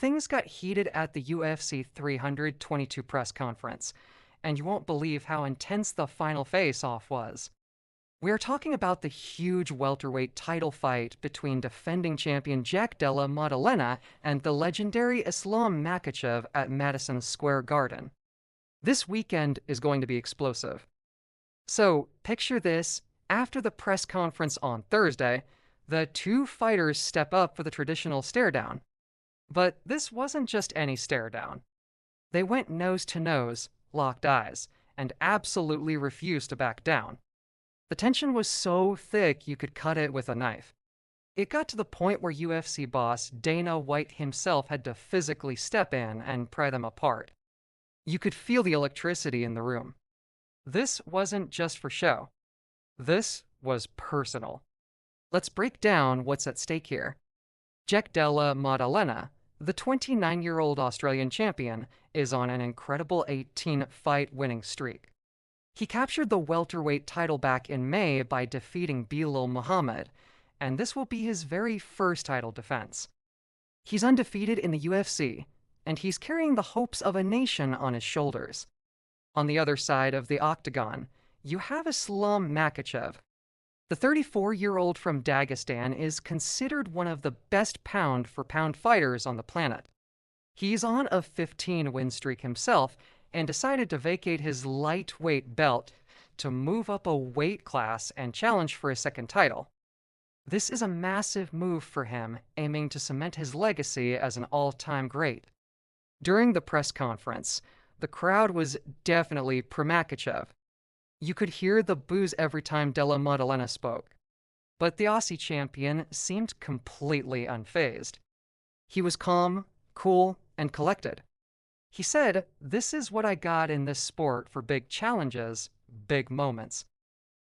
Things got heated at the UFC 322 press conference, and you won't believe how intense the final face-off was. We are talking about the huge welterweight title fight between defending champion Jack Della Maddalena and the legendary Islam Makhachev at Madison Square Garden. This weekend is going to be explosive. So, picture this: after the press conference on Thursday, the two fighters step up for the traditional stare-down. But this wasn't just any stare-down. They went nose to nose, locked eyes, and absolutely refused to back down. The tension was so thick you could cut it with a knife. It got to the point where UFC boss Dana White himself had to physically step in and pry them apart. You could feel the electricity in the room. This wasn't just for show. This was personal. Let's break down what's at stake here. Jack Della Maddalena, the 29-year-old Australian champion, is on an incredible 18-fight winning streak. He captured the welterweight title back in May by defeating Belal Muhammad, and this will be his very first title defense. He's undefeated in the UFC, and he's carrying the hopes of a nation on his shoulders. On the other side of the octagon, you have Islam Makhachev. The 34-year-old from Dagestan is considered one of the best pound-for-pound fighters on the planet. He's on a 15-win streak himself and decided to vacate his lightweight belt to move up a weight class and challenge for his second title. This is a massive move for him, aiming to cement his legacy as an all-time great. During the press conference, the crowd was definitely pro-Makhachev. You could hear the boos every time Della Maddalena spoke. But the Aussie champion seemed completely unfazed. He was calm, cool, and collected. He said, "This is what I got in this sport for big challenges, big moments.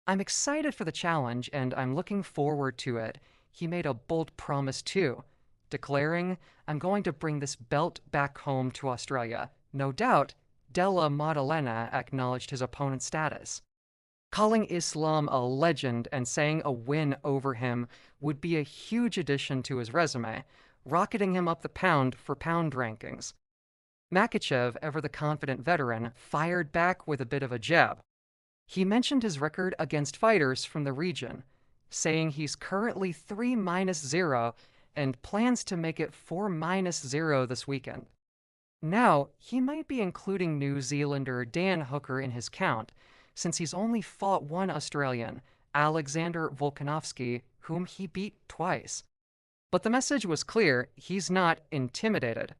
I'm excited for the challenge and I'm looking forward to it." He made a bold promise too, declaring, "I'm going to bring this belt back home to Australia." No doubt, Della Maddalena acknowledged his opponent's status, calling Islam a legend and saying a win over him would be a huge addition to his resume, rocketing him up the pound-for-pound rankings. Makhachev, ever the confident veteran, fired back with a bit of a jab. He mentioned his record against fighters from the region, saying he's currently 3-0 and plans to make it 4-0 this weekend. Now, he might be including New Zealander Dan Hooker in his count, since he's only fought one Australian, Alexander Volkanovski, whom he beat twice. But the message was clear: he's not intimidated.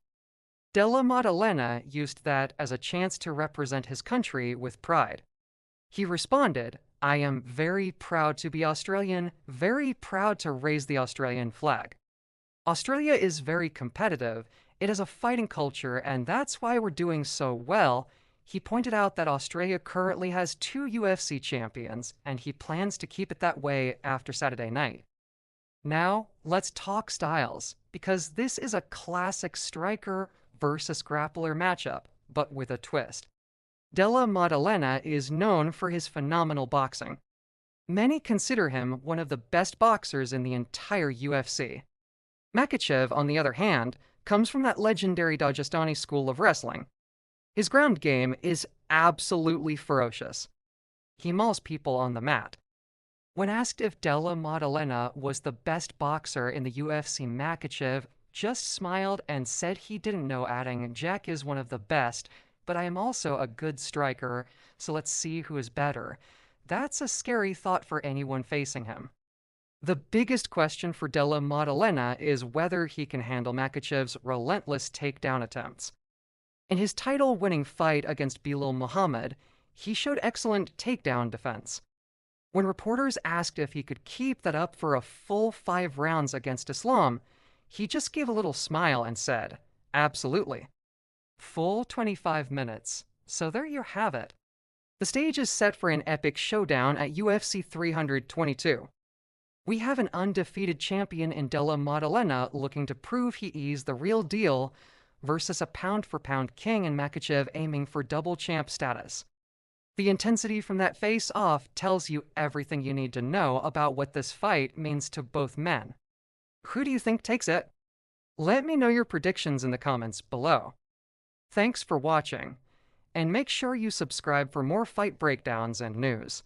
Della Maddalena used that as a chance to represent his country with pride. He responded, "I am very proud to be Australian, very proud to raise the Australian flag. Australia is very competitive. It has a fighting culture, and that's why we're doing so well." He pointed out that Australia currently has 2 UFC champions, and he plans to keep it that way after Saturday night. Now, let's talk styles, because this is a classic striker versus grappler matchup, but with a twist. Della Maddalena is known for his phenomenal boxing. Many consider him one of the best boxers in the entire UFC. Makhachev, on the other hand, comes from that legendary Dagestani school of wrestling. His ground game is absolutely ferocious. He mauls people on the mat. When asked if Della Maddalena was the best boxer in the UFC, Makhachev just smiled and said he didn't know, adding, "Jack is one of the best, but I am also a good striker, so let's see who is better." That's a scary thought for anyone facing him. The biggest question for Della Maddalena is whether he can handle Makhachev's relentless takedown attempts. In his title-winning fight against Belal Muhammad, he showed excellent takedown defense. When reporters asked if he could keep that up for a full 5 rounds against Islam, he just gave a little smile and said, "Absolutely." Full 25 minutes. So there you have it. The stage is set for an epic showdown at UFC 322. We have an undefeated champion in Della Maddalena looking to prove he is the real deal versus a pound-for-pound king in Makhachev aiming for double champ status. The intensity from that face-off tells you everything you need to know about what this fight means to both men. Who do you think takes it? Let me know your predictions in the comments below. Thanks for watching, and make sure you subscribe for more fight breakdowns and news.